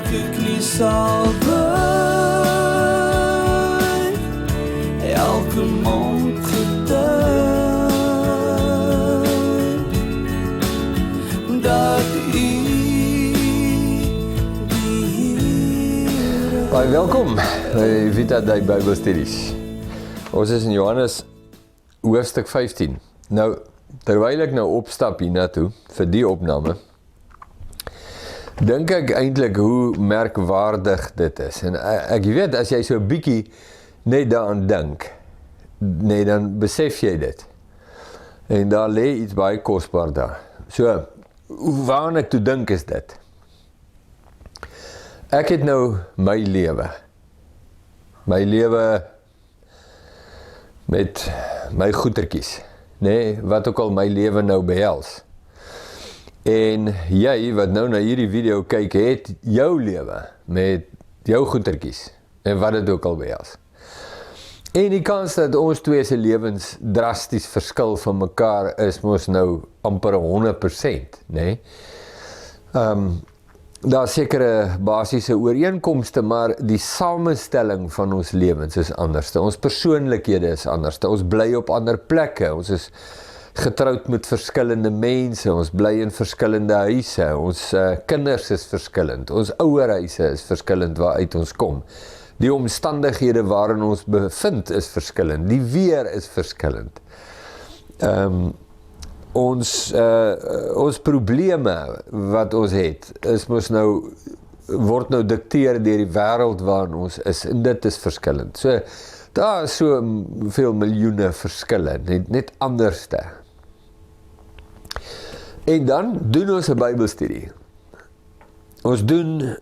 ek nie sal buig, elke mond getuig, dat U die Here. Baie welkom by Vita Day Bybelstudies. Ons is in Johannes hoofstuk 15. Nou, terwyl ek nou opstap hiernatoe vir die opname, dink ek eintlik hoe merkwaardig dit is. En ek weet, as jy so 'n bietjie net daaraan dink, nee, dan besef jy dit. En daar lê iets baie kosbaar daar. So, waaraan ek toe dink is dit. Ek het nou my lewe met my goetertjies, nee, wat ook al my lewe nou behels. En jy wat nou na hierdie video kyk, het jou lewe met jou goetertjies, en wat dit ook al behels. En die kans dat ons twee se lewens drasties verskil van mekaar is mos nou amper 100%, nee. Daar is sekere basiese ooreenkomste, maar die samestelling van ons lewens is anders. Ons persoonlikhede is anders. Ons bly op ander plekke. Ons is getroud met verskillende mense. Ons bly in verskillende huise. Ons kinders is verskillend. Ons ouerhuise is verskillend waaruit ons kom. Die omstandighede waarin ons bevind is verskillend. Die weer is verskillend. Ons probleme wat ons het, word nou dikteer deur die wêreld waarin ons is, en dit is verskillend. So, daar is so veel miljoene verskille, net anderste. En dan doen ons 'n Bybelstudie. Ons doen,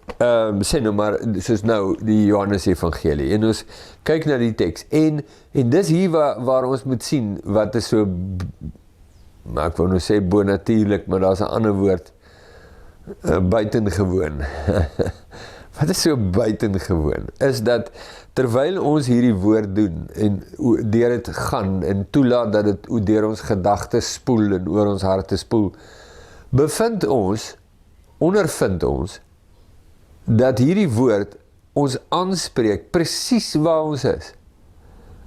sê nou maar, soos nou die Johannes Evangelie, en ons kyk na die teks, en dis hier waar ons moet sien, wat is so, maar ek wou nou sê bonatuurlik, maar daar is 'n ander woord, buitengewoon. Wat is so buitengewoon? Is dat, terwyl ons hierdie woord doen, en deur dit gaan, en toelaat dat dit deur ons gedagtes spoel, en oor ons harte spoel, ondervind ons, dat hierdie woord ons aanspreek, presies waar ons is,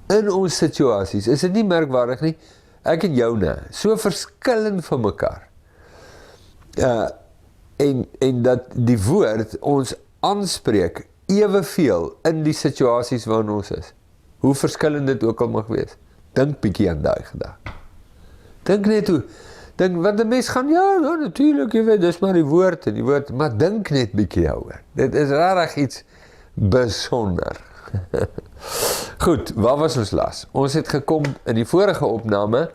in ons situasies. Is dit nie merkwaardig nie? Ek en joune, so verskillend van mekaar. En dat die woord ons aanspreek eweveel in die situasies waarin ons is. Hoe verskillend dit ook al mag wees. Dink bietjie aan daai gedagte. Dink net hoe, want die mens gaan, ja, natuurlijk, jy weet, dis maar die woord, maar dink net bietjie daaroor. Dit is rarig iets besonder. Goed, waar was ons laas? Ons het gekom in die vorige opname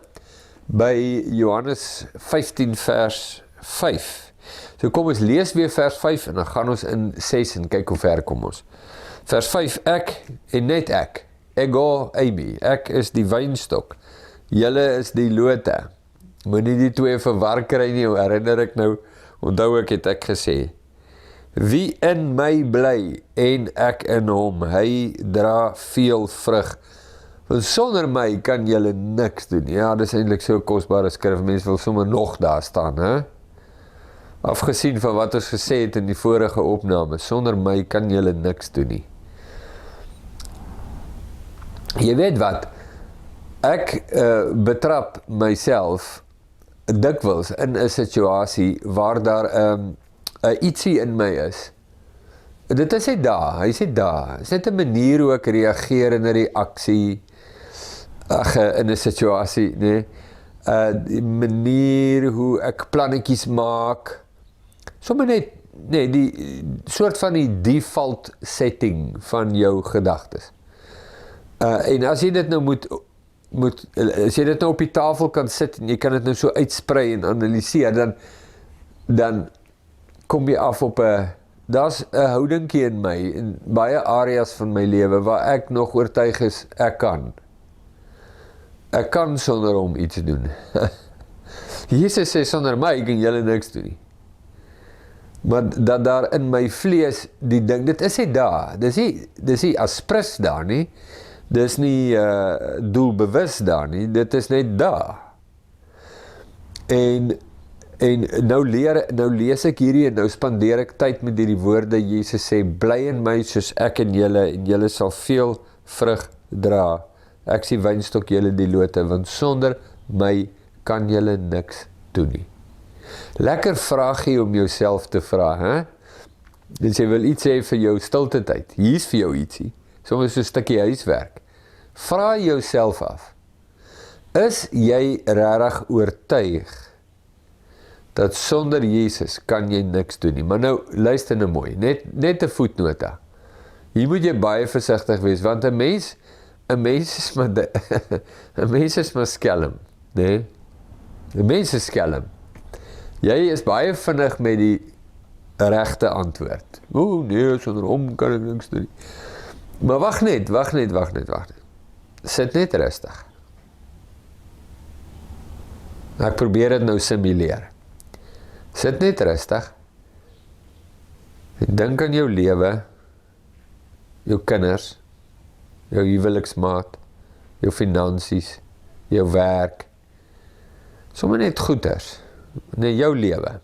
by Johannes 15 vers 5. So kom ons lees weer vers 5 en dan gaan ons in 6 en kyk hoe ver kom ons. Vers 5, ek en net ek, ego eimi, ek is die wynstok, julle is die lote. Moenie die twee verwar kry nie, herinner ek nou, onthou ek het gesê, wie in my bly en ek in hom, hy dra veel vrug. Want sonder my kan julle niks doen. Ja, dis eintlik so 'n kosbare skrif, mense wil sommer nog daar staan, hè? Afgesien van wat ons gesê het in die vorige opname, sonder my kan julle niks doen nie. Jy weet wat, ek betrap myself dikwels in 'n situasie waar daar ietsie in my is. Dit is hy daar, hy sê daar. Is net 'n manier hoe ek reageer in 'n reaksie, in 'n situasie, nee. Die manier hoe ek plannetjies maak. Sommige net, nee, die soort van die default setting van jou gedagtes. En as jy dit nou as jy dit nou op die tafel kan sit en jy kan dit nou so uitsprei en analyseer, dan kom jy af op daar's 'n houdingkie in my, in baie areas van my lewe, waar ek nog oortuig is, ek kan sonder hom iets doen. Jesus sê, sonder my kan julle niks doen nie. Maar dat daar in my vlees die ding, dit is nie daar, dis nie aspres daar nie, dis nie doelbewus daar nie, dit is net daar. En En nou lees ek hierdie en nou spandeer ek tyd met hierdie woorde. Jesus sê, bly in my soos ek in julle en julle sal veel vrug dra. Ek is die wynstok, julle die lote, want sonder my kan julle niks doen nie. Lekker vraagie om jouself te vra, hè? As jy wil iets sê vir jou stilte tyd, hier is vir jou ietsie, soms so 'n stukkie huiswerk. Vra jouself af, is jy regtig oortuig dat sonder Jesus kan jy niks doen nie? Maar nou, luister nou mooi, net 'n voetnota. Hier moet jy baie versigtig wees, want 'n mens is maar 'n mens is maar skelm, né? 'n mens is skelm. Jy is baie vinnig met die regte antwoord. Nee, sonder hom kan ek niks doen nie. Maar wag net. Sit net rustig. Ek probeer dit nou simuleer. Sit net rustig. En dink aan jou lewe, jou kinders, jou huweliksmaat, jou finansies, jou werk. Sommige net goeders, in jou lewe.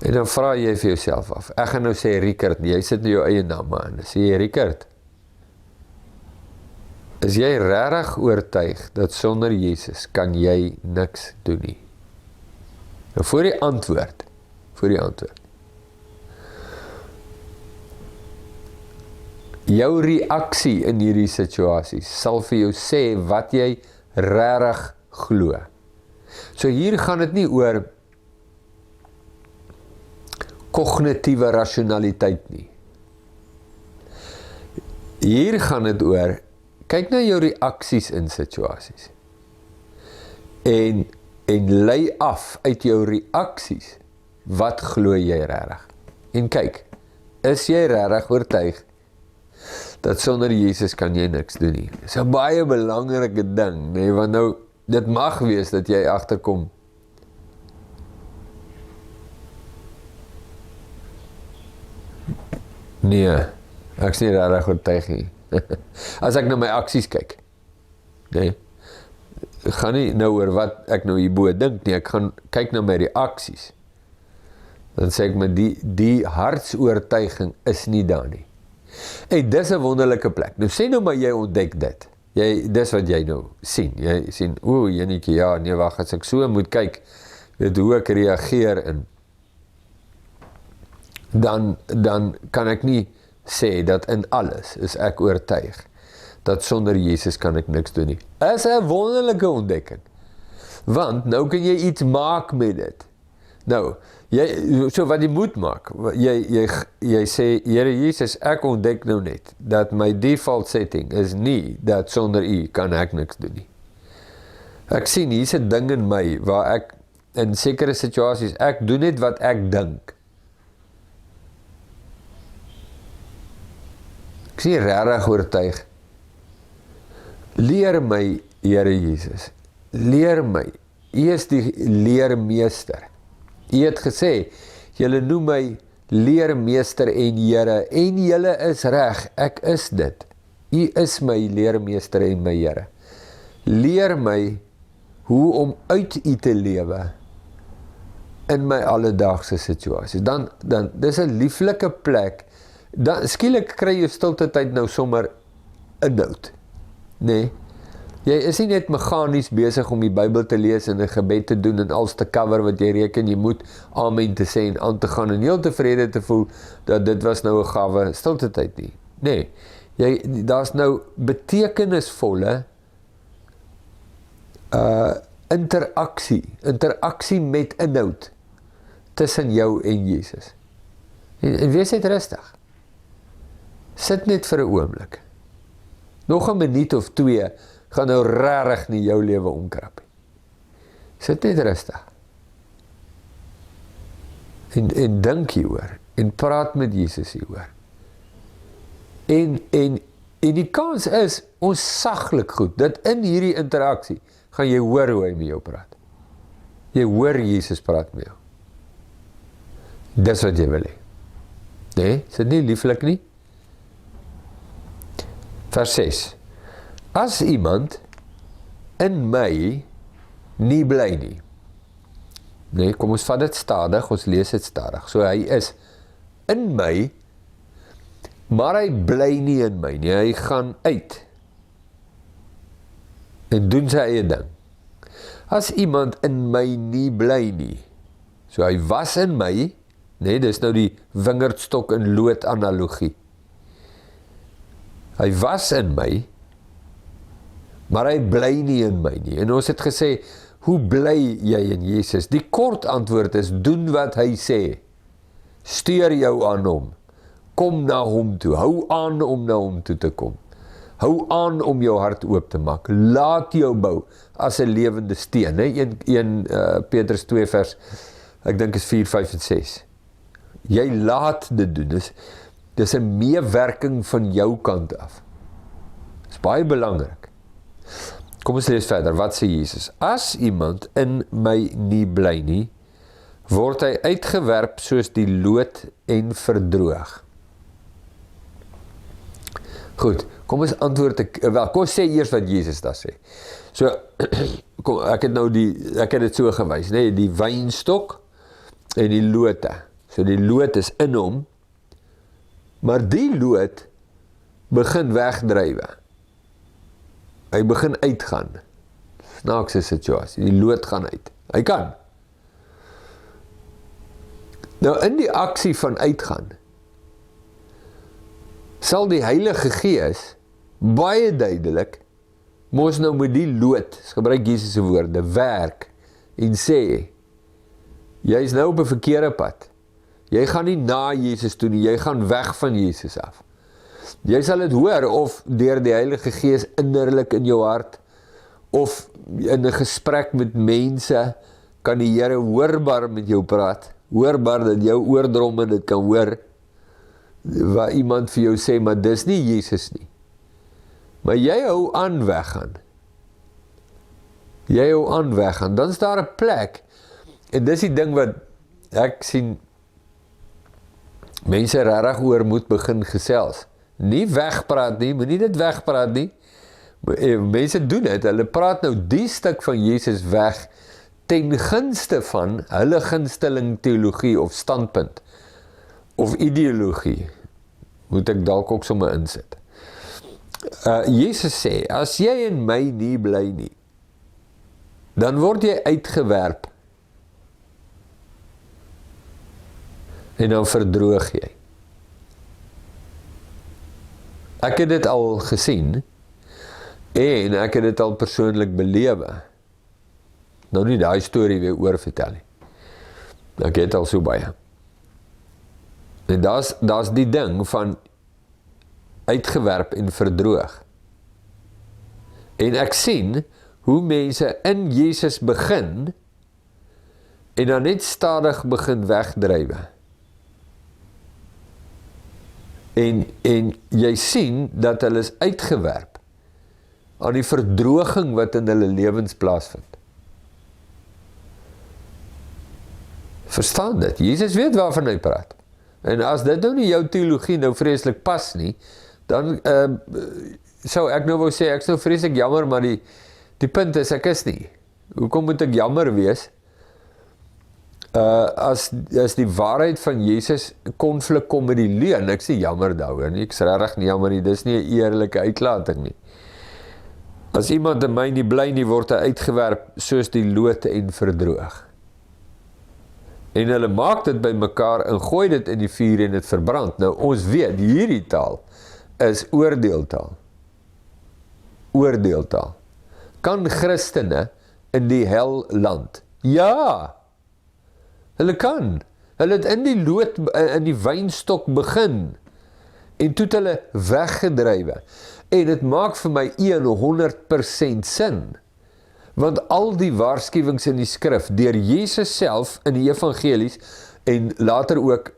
En dan vra jy vir jouself af. Ek gaan nou sê Richard, jy sit nou jou eie naam aan. Dan sê jy Richard, is jy regtig oortuig dat sonder Jesus kan jy niks doen nie? Nou voor die antwoord. Jou reaksie in hierdie situasies sal vir jou sê wat jy regtig glo. So hier gaan dit nie oor kognitiewe rasionaliteit nie. Hier gaan dit oor, kyk na jou reaksies in situasies. En lei af uit jou reaksies, wat glo jy regtig? En kyk, is jy regtig oortuig dat sonder Jesus kan jy niks doen nie? Dis 'n baie belangrike ding, nee, want nou, dit mag wees dat jy agterkom, nee, ek is nie regtig oortuig nie. As ek na my aksies kyk, nee, ek gaan nie nou oor wat ek nou hierbo dink nie, ek gaan kyk na my reaksies. Dan sê ek my, die hartsoortuiging is nie daar nie. En dis 'n wonderlike plek. Nou sê nou maar jy ontdek dit. Dis wat jy nou sien. Jy sien, Jenetjie, ja, nee, wag, as ek so moet kyk, weet hoe ek reageer in, dan kan ek nie sê dat in alles is ek oortuig dat sonder Jesus kan ek niks doen nie. Is 'n wonderlike ontdekking. Want nou kan jy iets maak met dit. Nou, so wat jy moet maak, jy sê, Here Jesus, ek ontdek nou net dat my default setting is nie dat sonder U kan ek niks doen nie. Ek sien hier's 'n ding in my waar ek in sekere situasies ek doen net wat ek dink. Ek is nie regtig oortuig. Leer my, Here Jesus, leer my. U is die leermeester. U het gesê, julle noem my leermeester en Here, en julle is reg, ek is dit. U is my leermeester en my Here. Leer my hoe om uit U te lewe in my alledaagse situasies. Dan dis 'n lieflike plek. Dan skielik kry jy stilte tyd nou sommer inhoud. Nee. Jy is nie net meganies besig om die Bybel te lees en 'n gebed te doen en alles te cover wat jy reken jy moet amen te sê en aan te gaan en heel tevrede te voel dat dit was nou 'n gawe stilte tyd nie. Nee. Daar's nou betekenisvolle interaksie met inhoud tussen jou en Jesus. En wees net rustig. Sit net vir 'n oomblik. Nog 'n minuut of 2 gaan nou regtig nie jou lewe omkrap nie. Sit net rustig. En dink hieroor. En praat met Jesus hieroor. En die kans is onsaglik goed, dat in hierdie interaksie gaan jy hoor hoe hy met jou praat. Jy hoor Jesus praat met jou. Dis wat jy wil hê. Nee, is dit nie lieflik nie? Vers 6. As iemand in my nie bly nie, Nee, kom ons vat dit stadig, ons lees dit stadig. So hy is in my, maar hy bly nie in my nie, hy gaan uit en doen sy eie ding. As iemand in my nie bly nie, so hy was in my, nee, dis nou die wingerdstok en lood analogie. Hy was in my, maar hy bly nie in my nie. En ons het gesê, hoe bly jy in Jesus? Die kort antwoord is, doen wat hy sê. Stuur jou aan hom. Kom na hom toe. Hou aan om na hom toe te kom. Hou aan om jou hart oop te maak. Laat jou bou as 'n lewende steen. 1 Petrus 2 vers, ek dink is 4, 5 en 6. Jy laat dit doen. Dis 'n meewerking van jou kant af. Dis baie belangrik. Kom ons lees verder. Wat sê Jesus? As iemand in my nie bly nie, word hy uitgewerp soos die lood en verdroog. Goed, kom ons antwoord kom ons sê eers wat Jesus daar sê. So, kom, ek het dit so gewys, nee, die wynstok en die lote. So die lood is in hom, maar die lood begin wegdrywe. Hy begin uitgaan. Snaakse situasie, die lood gaan uit. Hy kan. Nou in die aksie van uitgaan, sal die Heilige Gees baie duidelik, mos nou met die lood, gebruik Jesus se woorde, werk en sê, jy is nou op 'n verkeerde pad. Jy gaan nie na Jesus toe nie, jy gaan weg van Jesus af. Jy sal dit hoor, of deur die Heilige Gees innerlik in jou hart, of in 'n gesprek met mense, kan die Here hoorbaar met jou praat, hoorbaar dat jou oordromme dit kan hoor, waar iemand vir jou sê, maar dis nie Jesus nie. Maar jy hou aan weggaan. Jy hou aan weggaan, dan is daar 'n plek, en dis die ding wat ek sien, mense regtig oor moet begin gesels. Nie wegpraat nie, moenie dit wegpraat nie. Mense doen dit, hulle praat nou die stuk van Jesus weg, ten gunste van hulle gunsteling teologie of standpunt, of ideologie, moet ek dalk ook sommer insit. Jesus sê, as jy in my nie bly nie, dan word jy uitgewerp, en dan verdroog jy. Ek het dit al gesien, en ek het dit al persoonlik belewe. Nou nie daai storie weer oorvertel nie. Ek het al so baie. En daar's die ding van uitgewerp en verdroog. En ek sien hoe mense in Jesus begin, en dan net stadig begin wegdrywe. En jy sien dat hulle is uitgewerp aan die verdroging wat in hulle lewens plaasvind. Verstaan dit? Jesus weet waarvan hy praat. En as dit nou nie jou teologie nou vreeslik pas nie, dan sou ek nou wou sê, ek is nou vreeslik jammer, maar die punt is, ek is nie. Hoekom moet ek jammer wees? As die waarheid van Jesus konflik kom met die leuen, ek sê jammer daaroor nie, ek is regtig nie jammer nie, dis nie 'n eerlike uitlating nie. As iemand in my nie bly nie, word hy uitgewerp soos die lood en verdroog. En hulle maak dit by mekaar en gooi dit in die vuur en dit verbrand. Nou ons weet, hierdie taal is oordeeltaal. Oordeeltaal. Kan Christene in die hel land? Ja! Hulle kan. Hulle het in die lood, in die wynstok begin, en toe het hulle weggedrywe. En dit maak vir my 100% sin, want al die waarskuwings in die skrif, deur Jesus self in die evangelies, en later ook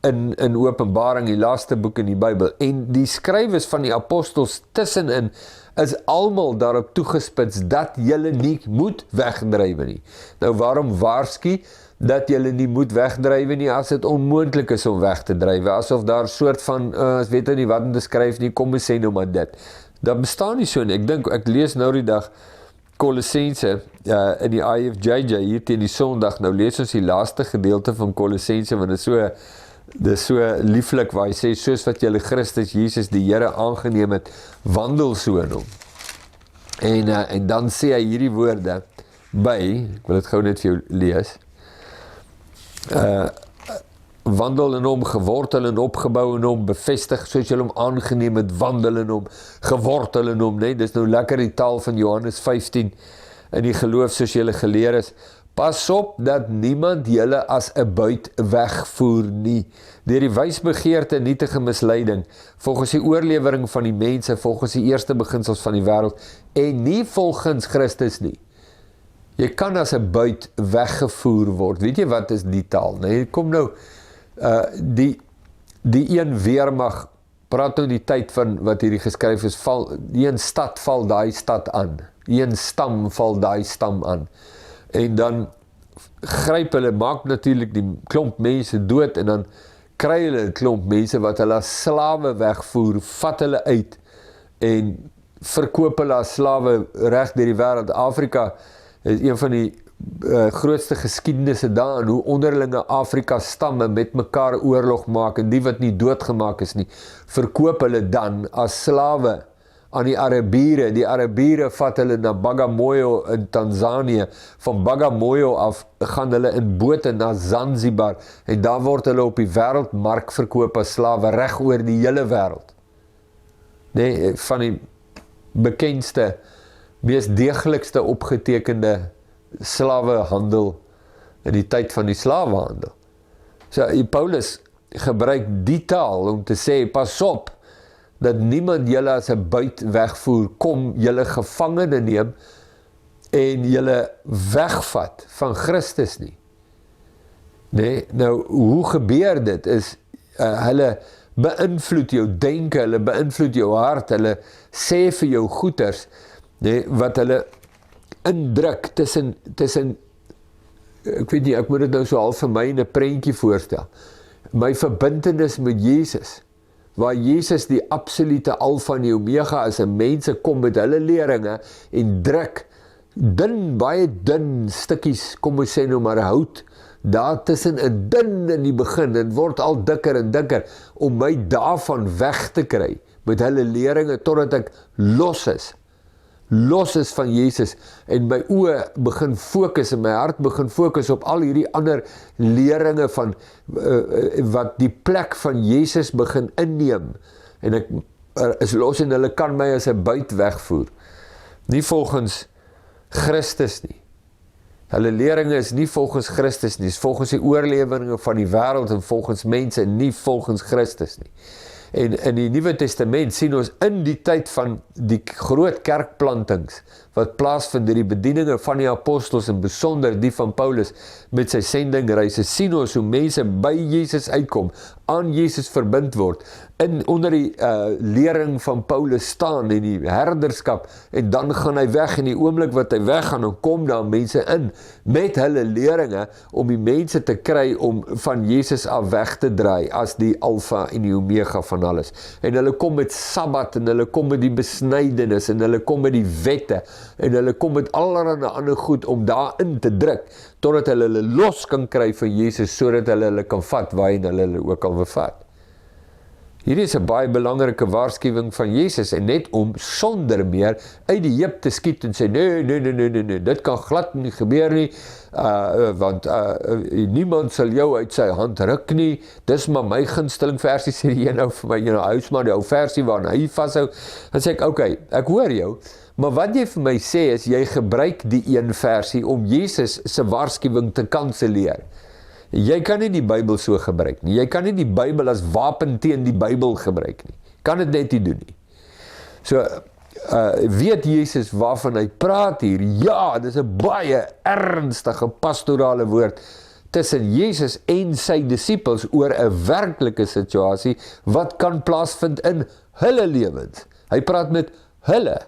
in Openbaring, die laaste boek in die Bybel, en die skrywes van die apostels tussenin, is almal daarop toegespits, dat julle nie moet wegdrywe nie. Nou waarom waarsku dat julle nie moet wegdrywe nie, as dit onmoontlik is om weg te drywe, asof daar soort van, ek weet nou nie wat om te skryf nie, kom ons sê nou maar dit. Dat bestaan nie so nie, ek lees nou die dag, Kolossense in die IFJJ hier teen die Sondag, nou lees ons die laaste gedeelte van Kolossense, want dit is so lieflik waar hy sê, soos wat julle Christus Jesus die Here aangeneem het, wandel so in hom. En dan sê hy hierdie woorde by, ek wil dit gou net vir jou lees, wandel in hom, gewortel en opgebou in hom, bevestig soos julle hom aangeneem het, wandel in hom, gewortel in hom, nee, dis nou lekker die taal van Johannes 15, in die geloof soos julle geleer is, pas op dat niemand julle as 'n buit wegvoer nie, deur die wysbegeerte en nietige misleiding, volgens die oorlewering van die mense, volgens die eerste beginsels van die wêreld, en nie volgens Christus nie. Jy kan as 'n buit weggevoer word. Weet jy wat is die taal? Nee, kom nou, die een weermag, praat nou die tyd van wat hierdie geskryf is, die een stad val daai stad aan, die een stam val daai stam aan, en dan gryp hulle, maak natuurlik die klomp mense dood, en dan kry hulle 'n klomp mense wat hulle as slawe wegvoer, vat hulle uit, en verkoop hulle as slawe reg deur die wêreld. Afrika is een van die grootste geskiedenisse daarin, hoe onderlinge Afrika stamme met mekaar oorlog maak, en die wat nie doodgemaak is nie, verkoop hulle dan as slawe aan die Arabiere. Die Arabiere vat hulle na Bagamoyo in Tanzanië, van Bagamoyo af gaan hulle in bote na Zanzibar, en daar word hulle op die wêreldmark verkoop as slawe, reg oor die hele wêreld. Nee, van die bekendste, mees deeglikste opgetekende slawehandel in die tyd van die slawehandel. So, Paulus gebruik die taal om te sê, pas op, dat niemand julle as 'n buit wegvoer, kom julle gevangene neem, en julle wegvat van Christus nie. Nee, nou, hoe gebeur dit? Is, hulle beïnvloed jou denke, hulle beïnvloed jou hart, hulle sê vir jou goeters, nee, wat hulle indruk tussen, ek weet nie, ek moet dit nou so al vir my in 'n prentjie voorstel, my verbintenis met Jesus, waar Jesus die absolute alfa en die omega is, en mense kom met hulle leringe, en druk baie dun stukkies, kom ons sê nou maar hout, daar tussen 'n dun in die begin, en word al dikker en dikker, om my daarvan weg te kry, met hulle leringe, totdat ek los is van Jesus, en my oë begin fokus, en my hart begin fokus op al hierdie ander leringe van, wat die plek van Jesus begin inneem, en ek is los, en hulle kan my as 'n buit wegvoer, nie volgens Christus nie. Hulle leringe is nie volgens Christus nie, is volgens die oorleweringe van die wêreld, en volgens mense, nie volgens Christus nie. En in die Nuwe Testament sien ons in die tyd van die groot kerkplantings, wat plaasvind deur die bedieninge van die apostels, en besonder die van Paulus, met sy sendingreise, sien ons hoe mense by Jesus uitkom, aan Jesus verbind word, onder die lering van Paulus staan, en die herderskap, en dan gaan hy weg, en die oomblik wat hy weggaan, dan kom daar mense in, met hulle leringe, om die mense te kry, om van Jesus af weg te draai, as die alfa en die omega van alles, en hulle kom met Sabbat, en hulle kom met die besnydenis, en hulle kom met die wette, en hulle kom met allerlei ander goed, om daarin te druk, totdat hulle los kan kry van Jesus, sodat hulle kan vat, waarheen hulle ook al wil vat. Hierdie is 'n baie belangrike waarskuwing van Jesus, en net om sonder meer uit die heup te skiet en sê, nee, dit kan glad nie gebeur nie, want niemand sal jou uit sy hand ruk nie, dis maar my gunsteling versie, sê die een nou vir my, hy is maar die ou versie waarna hy vashou, dan sê ek, okay, ek hoor jou, maar wat jy vir my sê is, jy gebruik die een versie om Jesus se waarskuwing te kanselleer. Jy kan nie die Bybel so gebruik nie. Jy kan nie die Bybel as wapen teen die Bybel gebruik nie. Kan dit net nie doen nie. So, weet Jesus waarvan hy praat hier? Ja, dit is 'n baie ernstige pastorale woord tussen Jesus en sy disippels oor 'n werklike situasie wat kan plaasvind in hulle lewens. Hy praat met hulle.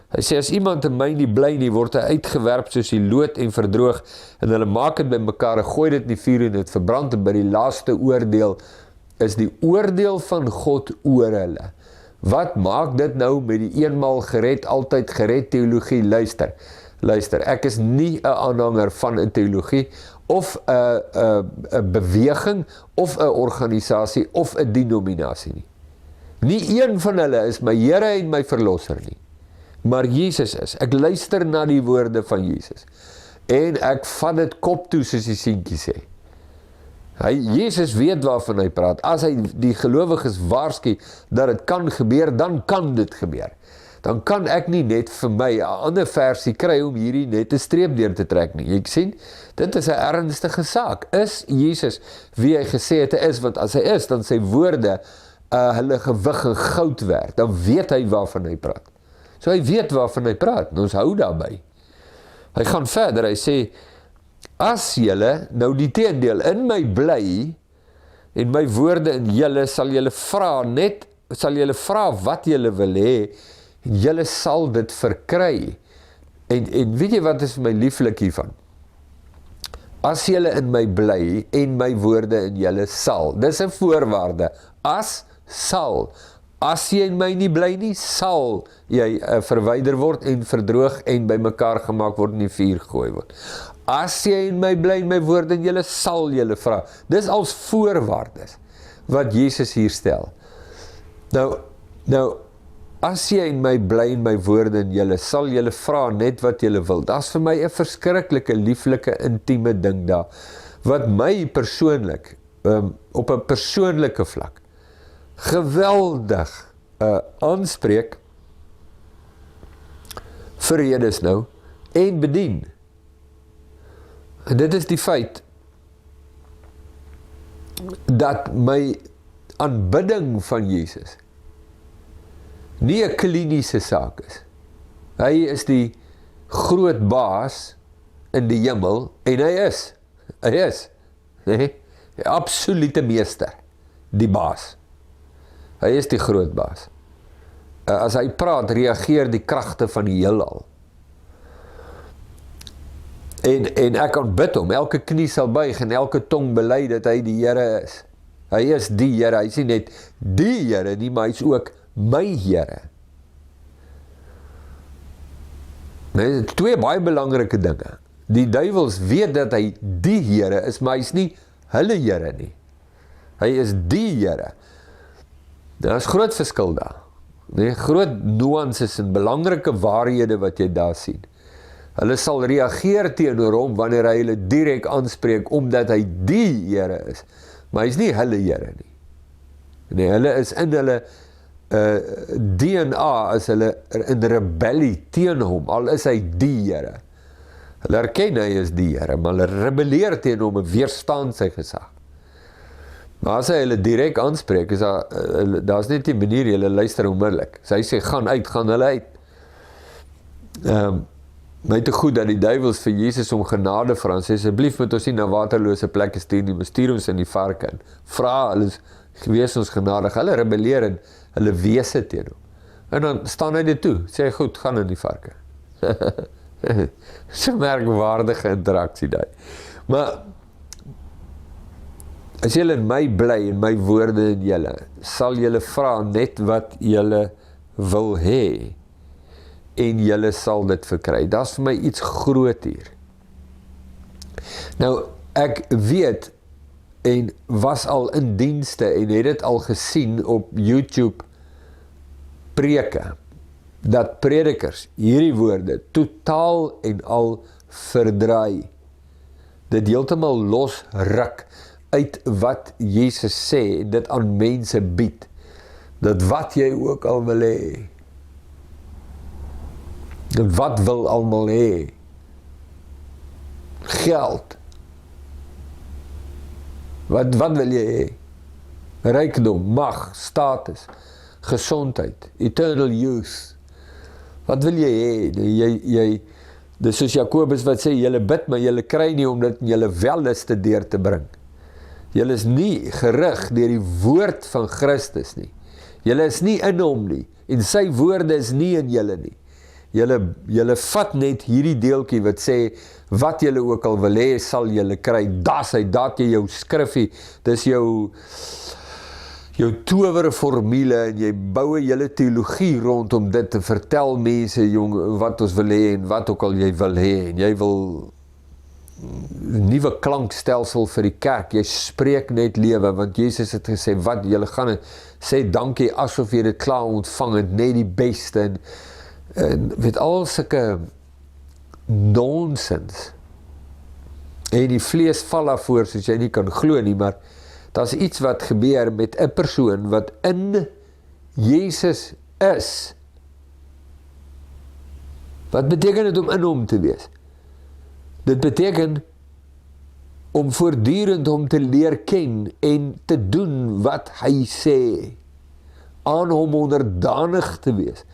Hy sê, as iemand in my nie bly nie, word hy uitgewerp soos die lood en verdroog, en hulle maak dit by mekaar, gooi dit in die vuur en dit verbrand, en by die laaste oordeel is die oordeel van God oor hulle. Wat maak dit nou met die eenmaal gered, altyd gered teologie? Luister, Luister, ek is nie 'n aanhanger van 'n teologie of 'n beweging of 'n organisasie of 'n denominasie nie. Nie een van hulle is my Here en my verlosser nie. Maar Jesus is. Ek luister na die woorde van Jesus. En ek vat dit kop toe soos die seentjie sê. Jesus weet waarvan hy praat. As hy die gelowiges waarsku dat dit kan gebeur, dan kan dit gebeur. Dan kan ek nie net vir my 'n ander versie kry om hierdie net 'n streep deur te trek nie. Jy sien, dit is 'n ernstige saak. Is Jesus wie hy gesê het hy is? Want as hy is, dan sy woorde hulle gewig in goud werd. Dan weet hy waarvan hy praat. So hy weet waarvan hy praat, en ons hou daarby. Hy gaan verder, hy sê, as julle, nou die teendeel, in my bly, en my woorde in julle, sal julle vra wat julle wil hê, en julle sal dit verkry. En weet jy wat is my lieflik hiervan? As julle in my bly, en my woorde in julle sal, dis 'n voorwaarde, sal, as jy in my nie bly nie, sal jy verwyder word en verdroog en by mekaar gemaak word en in die vuur gegooi word. As jy in my bly en my woorde in julle, sal julle vra. Dis als voorwaardes wat Jesus hier stel. Nou, as jy in my bly en my woorde in julle, sal julle vra net wat julle wil. Dis vir my 'n verskriklike, lieflike, intieme ding daar, wat my persoonlik, op 'n persoonlike vlak, geweldig aanspreek vir redes nou, en bedien. En dit is die feit, dat my aanbidding van Jesus nie 'n kliniese saak is. Hy is die groot baas in die hemel, en hy is, die absolute meester, die baas. Hy is die groot baas. As hy praat, reageer die kragte van die heelal. En ek aanbid hom, elke knie sal buig en elke tong bely dat hy die Here is. Hy is die Here, hy is nie net die Here nie, maar hy is ook my Here. Nee, twee baie belangrike dinge. Die duiwels weet dat hy die Here is, maar hy is nie hulle Here nie. Hy is die Here. Daar is groot verskil daar. Nee, groot nuances en belangrike waarhede wat jy daar sien. Hulle sal reageer teenoor hom wanneer hy hulle direk aanspreek, omdat hy die Here is. Maar hy is nie hulle Here nie. Nee, hulle is in hulle DNA, is hulle in rebellie teen hom, al is hy die Here. Hulle erken hy is die Here, maar hulle rebelleer teen hom en weerstaan sy gesag. Maar as hy hulle direk aanspreek, is daar is net die manier, hulle luister onmiddellik. As hy sê, gaan hulle uit. My te goed dat die duivels vir Jesus om genade vra, en sê, asseblief moet ons nie na waterlose plekke stuur nie, maar stuur ons in die varke in. Vra, hulle wees ons genadig. Hulle rebelleer en hulle wese teen hom. En dan staan hy dit toe, sê goed, gaan in die varke. So 'n merkwaardige interaksie daai. Maar as julle in my bly en my woorde in julle, sal julle vra net wat julle wil hê, en julle sal dit verkry. Dit is vir my iets groot hier. Nou, ek weet, en was al in dienste, en het dit al gesien op YouTube preke, dat predikers hierdie woorde totaal en al verdraai. Dit heeltemal losruk uit wat Jesus sê, en dit aan mense bied, dat wat jy ook al wil hê, wat wil almal hê? Geld. Wat wil jy hê? Rykdom, mag, status, gesondheid, eternal youth. Wat wil jy hê? Dis soos Jakobus wat sê, julle bid, maar julle kry nie om dit in julle welliste deur te bring. Julle is nie gerig deur die woord van Christus nie. Julle is nie in hom nie, en sy woorde is nie in julle nie. Julle vat net hierdie deeltjie wat sê, wat julle ook al wil hê, sal julle kry. Dat jy jou skriffie, dis jou jou towere formule en jy bou 'n hele teologie rondom dit te vertel mense jong wat ons wil hê en wat ook al jy wil hê en jy wil 'n nuwe klankstelsel vir die kerk. Jy spreek net lewe want Jesus het gesê wat julle gaan sê dankie asof jy dit klaar ontvang het, net die beste en weet al sulke nonsens. En die vlees val daarvoor soos jy nie kan glo nie, maar daar's iets wat gebeur met 'n persoon wat in Jesus is. Wat beteken dit om in hom te wees? Dit beteken om voortdurend hom te leer ken en te doen wat hy sê, aan hom onderdanig te wees,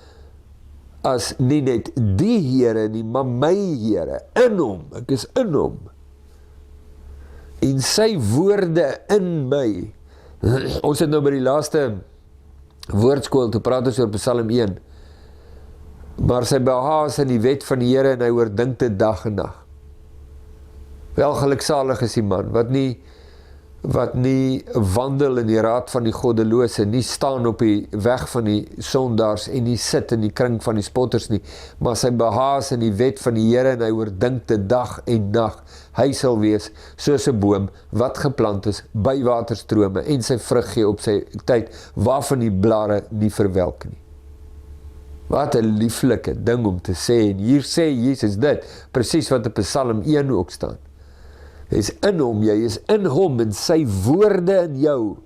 as nie net die Here nie, maar my Here, in hom, ek is in hom, en sy woorde in my. Ons het nou by die laaste woordskool, toe praat ons oor Psalm 1, maar sy behaas in die wet van die Here en hy oordink dit dag en nag. Wel geluksalig is die man, wat nie wandel in die raad van die goddelose, nie staan op die weg van die sondaars en nie sit in die kring van die spotters nie, maar sy behaas in die wet van die Here en hy oordink dit dag en nag. Hy sal wees soos 'n boom wat geplant is by waterstrome en sy vrug gee op sy tyd, waarvan die blare nie verwelk nie. Wat 'n lieflike ding om te sê, en hier sê Jesus dit, presies wat in Psalm 1 ook staan. Jy is in hom, jy is in hom en sy woorde in jou.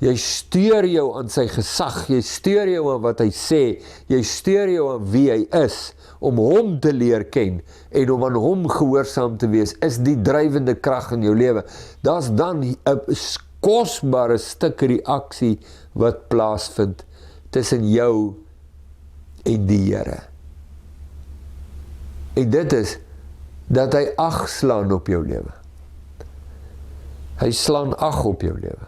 Jy steur jou aan sy gesag, jy steur jou aan wat hy sê, jy steur jou aan wie hy is, om hom te leer ken en om aan hom gehoorsaam te wees, is die drywende krag in jou lewe. Daar's dan 'n kosbare stuk reaksie wat plaasvind tussen jou en die Here. En dit is dat hy ag slaan op jou lewe. Hy slaan ag op jou lewe.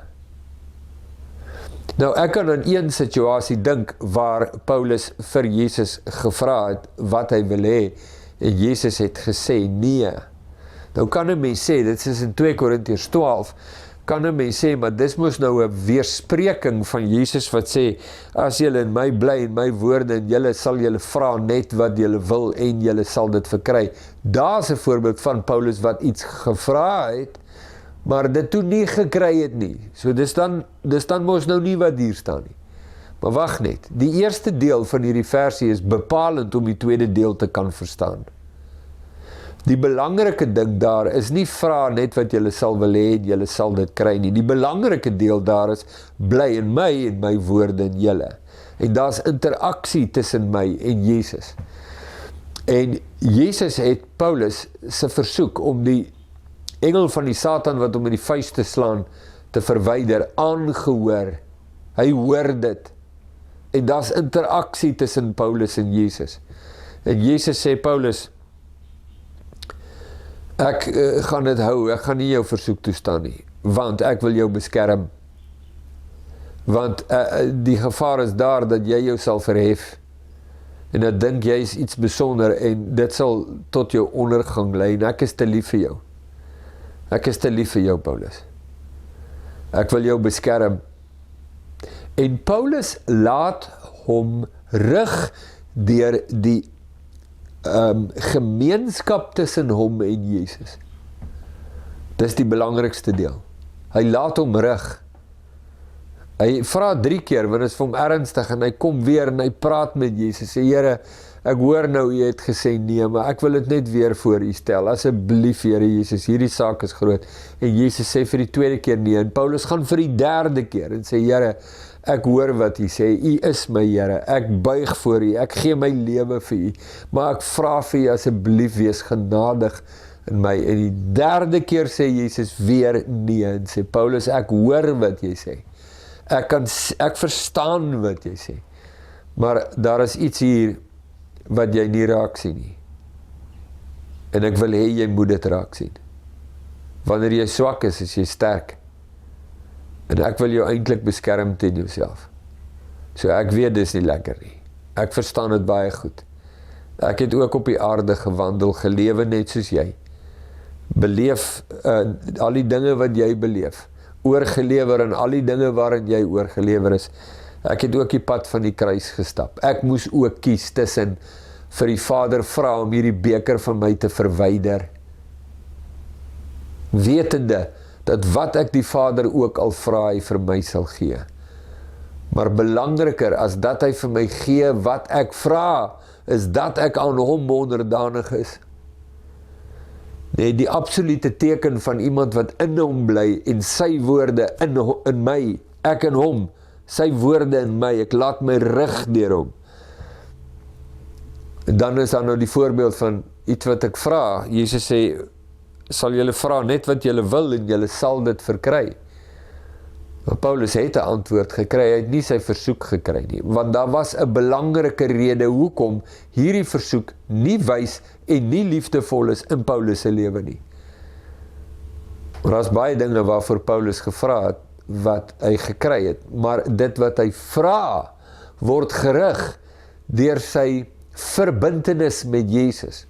Nou ek kan aan een situasie dink waar Paulus vir Jesus gevra het wat hy wil hê en Jesus het gesê nee. Nou kan 'n mens sê, dit is in 2 Korintiërs 12, kan 'n mens sê, maar dis mos nou 'n weerspreking van Jesus wat sê, as julle in my bly en my woorde en julle sal julle vra net wat julle wil en julle sal dit verkry. Daar's 'n voorbeeld van Paulus wat iets gevra het, maar dit toe nie gekry het nie. So dis dan mos nou nie wat hier staan nie. Maar wag net, die eerste deel van hierdie versie is bepalend om die tweede deel te kan verstaan. Die belangrike ding daar is nie vra net wat julle sal wil hê en julle sal dit kry nie. Die belangrike deel daar is bly in my en my woorde in julle. En daar's interaksie tussen my en Jesus. En Jesus het Paulus se versoek om die engel van die Satan wat hom in die vuis te slaan te verwyder aangehoor. Hy hoor dit. En daar's interaksie tussen Paulus en Jesus. En Jesus sê Paulus, ek gaan dit hou, ek gaan nie jou versoek toestaan nie, want ek wil jou beskerm. Want die gevaar is daar dat jy jou sal verhef en dat dink jy is iets besonder en dit sal tot jou ondergang lei en ek is te lief vir jou. Ek is te lief vir jou, Paulus. Ek wil jou beskerm. En Paulus laat hom rig deur die gemeenskap tussen hom en Jesus. Dis die belangrikste deel. Hy laat hom rig. Hy vra 3 keer, want dit is vir hom ernstig, en hy kom weer en hy praat met Jesus, sê, Here, ek hoor nou, jy het gesê nee, maar ek wil dit net weer voor u stel, asseblief Here Jesus, hierdie saak is groot, en Jesus sê vir die 2de keer nee, en Paulus gaan vir die 3de keer, en sê, Here, ek hoor wat u sê, u is my Here, ek buig voor u, ek gee my lewe vir u, maar ek vra vir u asseblief, wees genadig in my, en die 3de keer sê Jesus weer nee, en sê, Paulus, ek hoor wat jy sê, ek verstaan wat jy sê, maar daar is iets hier wat jy nie raak sien nie. En ek wil hê jy moet dit raak sien. Wanneer jy swak is jy sterk. En ek wil jou eintlik beskerm teen jouself. So ek weet dis nie lekker nie. Ek verstaan dit baie goed. Ek het ook op die aarde gewandel, gelewe net soos jy. Beleef al die dinge wat jy beleef. oorgelewer aan al die dinge waarin jy oorgelewer is. Ek het ook die pad van die kruis gestap. Ek moes ook kies tussen vir die Vader vra om hierdie beker van my te verwyder, wetende dat wat ek die Vader ook al vra hy vir my sal gee. Maar belangriker as dat hy vir my gee wat ek vra, is dat ek aan hom onderdanig is. Nee, die absolute teken van iemand wat in hom bly en sy woorde in my, ek in hom, sy woorde in my, ek laat my rig deur hom. En dan is daar nou die voorbeeld van iets wat ek vra. Jesus sê, sal julle vra net wat julle wil en julle sal dit verkry. Maar Paulus het 'n antwoord gekry, hy het nie sy versoek gekry nie, want daar was 'n belangrike rede hoekom hierdie versoek nie wys en nie liefdevol is in Paulus se lewe nie. Maar daar's baie dinge waarvoor Paulus gevra het, wat hy gekry het, maar dit wat hy vra, word gerig deur sy verbintenis met Jesus.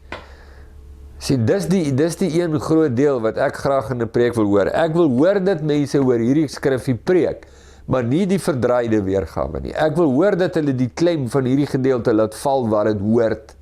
Sien, dis die een groot deel wat ek graag in 'n preek wil hoor. Ek wil hoor dat mense oor hierdie skrifgie preek, maar nie die verdraaide weergawe nie. Ek wil hoor dat hulle die klem van hierdie gedeelte laat val waar dit hoort.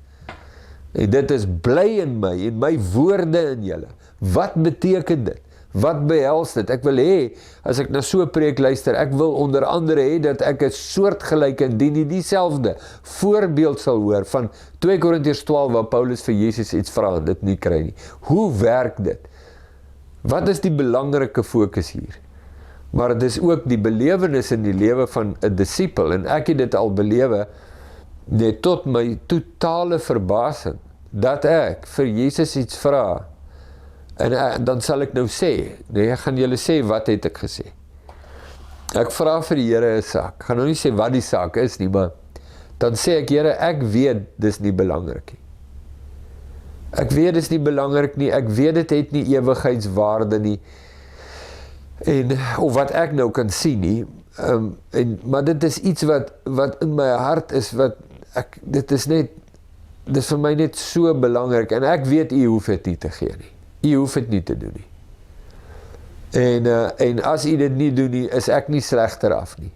En dit is bly in my woorde in julle. Wat beteken dit? Wat behels dit? Ek wil hê, as ek na so 'n preek luister, ek wil onder andere hê dat ek 'n soortgelyke indien nie dieselfde voorbeeld sal hoor van 2 Korintiërs 12 waar Paulus vir Jesus iets vra en dit nie kry nie. Hoe werk dit? Wat is die belangrike fokus hier? Maar dit is ook die belewenis in die lewe van 'n disipel en ek het dit al belewe net tot my totale verbasing dat ek vir Jesus iets vra. En dan sal ek nou sê, nee, ek gaan julle sê, wat het ek gesê? Ek vra vir die Here 'n saak, ek gaan nou nie sê wat die saak is nie, maar dan sê ek, Here, ek weet, dis nie belangrik nie. Ek weet, dis nie belangrik nie, ek weet, dit het nie ewigheidswaarde nie, of wat ek nou kan sien nie, maar dit is iets wat in my hart is, dit is vir my net so belangrik, en ek weet, u hoef dit nie te gee nie. U hoef dit nie te doen nie. En as u dit nie doen nie, is ek nie slegter af nie.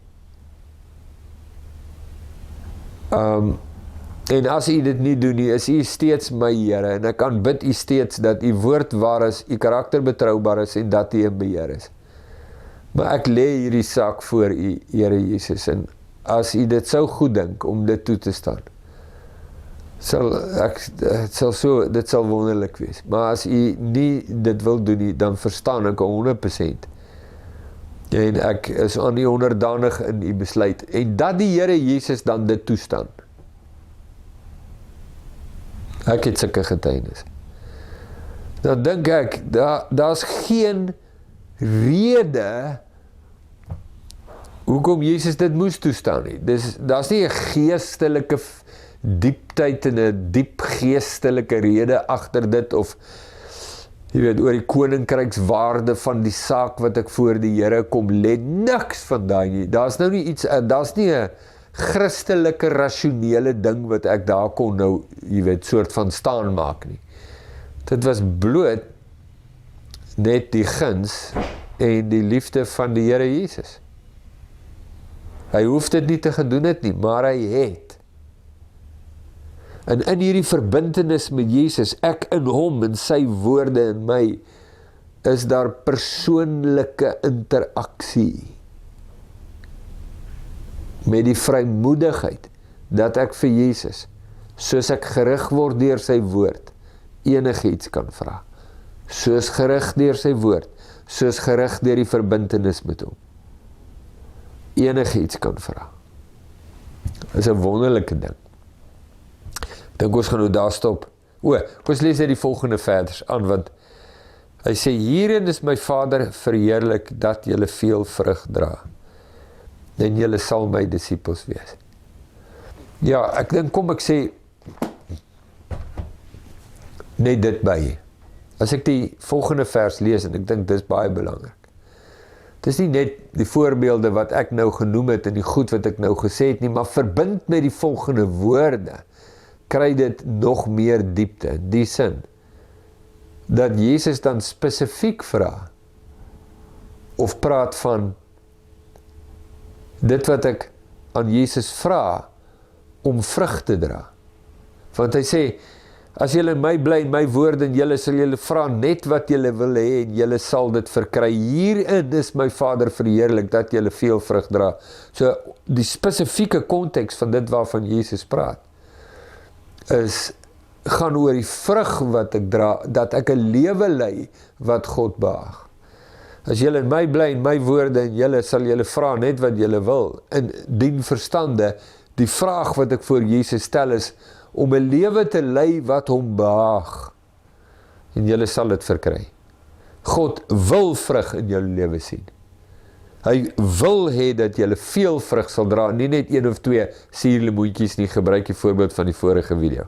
En as u dit nie doen nie, is u steeds my Here, en ek aanbid u steeds dat u woord waar is, u karakter betroubaar is, en dat u in beheer is. Maar ek lê hierdie saak voor u, Here Jesus, en as u dit sou goed dink om dit toe te staan, dit sal wonderlik wees. Maar as u nie dit wil doen nie, dan verstaan ek 100%. En ek is aan u onderdanig in u besluit. En dat die Here Jesus dan dit toestaan. Ek het sulke getuienis. Dan dink ek, daar's geen rede hoekom Jesus dit moes toestaan nie. Daar's nie 'n geestelike dieptyd en 'n diep geestelike rede agter dit, of jy weet, oor die koninkrykswaarde van die saak wat ek voor die Here kom lê, niks van daai nie. Daar's nou nie iets, daar's nie 'n Christelike rasionele ding wat ek daar kon nou, jy weet, soort van staan maak nie. Dit was bloot net die guns en die liefde van die Here Jesus. Hy hoef dit nie te gedoen het nie, maar hy het. En in hierdie verbintenis met Jesus, ek in hom en sy woorde in my, is daar persoonlike interaksie. Met die vrymoedigheid, dat ek vir Jesus, soos ek gerig word deur sy woord, enigiets kan vra. Soos gerig deur sy woord, soos gerig deur die verbintenis met hom. Enigiets kan vra. Dit is 'n wonderlike ding. Dink ons gaan nou daar stop. Kom ons lees net die volgende vers aan, want hy sê, hierin is my Vader verheerlik, dat julle veel vrug dra, en julle sal my disippels wees. Ja, ek dink, kom ek sê, net dit by. As ek die volgende vers lees, en ek dink dis baie belangrik. Het is nie net die voorbeelde wat ek nou genoem het, en die goed wat ek nou gesê het nie, maar verbind met die volgende woorde, kry dit nog meer diepte, in die sin, dat Jesus dan spesifiek vra, of praat van dit wat ek aan Jesus vra om vrug te dra. Want hy sê, as julle in my bly en my woorde en julle sal julle vra net wat julle wil hê en julle sal dit verkry. Hierin is my Vader verheerlik dat julle veel vrug dra. So die spesifieke konteks van dit waarvan Jesus praat gaan oor die vrug wat ek dra, dat ek 'n lewe lei wat God behaag. As julle in my bly en my woorde en julle sal julle vra net wat julle wil, in dien verstande, die vraag wat ek voor Jesus stel is om 'n lewe te lei wat hom behaag, en julle sal dit verkry. God wil vrug in julle lewe sien. Hy wil hê dat julle veel vrug sal dra, nie net 1 of 2 suurlemoentjies nie, gebruik die voorbeeld van die vorige video.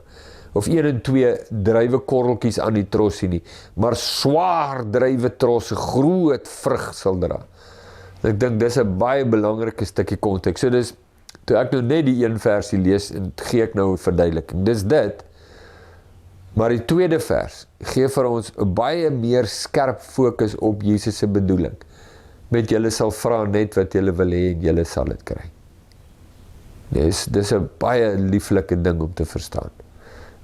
Of 1 en 2 druiwekorreltjies aan die trossie nie, maar swaar druiwetros, groot vrug sal dra. Ek dink dis 'n baie belangrike stukkie konteks. So dis, toe ek nou net die een versie lees, en gee ek nou 'n verduideliking. Dis dit, maar die tweede vers gee vir ons 'n baie meer skerp fokus op Jesus se bedoeling. Met julle sal vra net wat julle wil hê en julle sal dit kry. Dis 'n baie lieflike ding om te verstaan.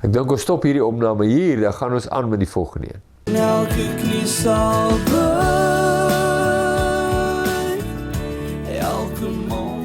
Ek dink ons stop hierdie opname hier, dan gaan ons aan met die volgende een. En elke knie sal buig, elke mond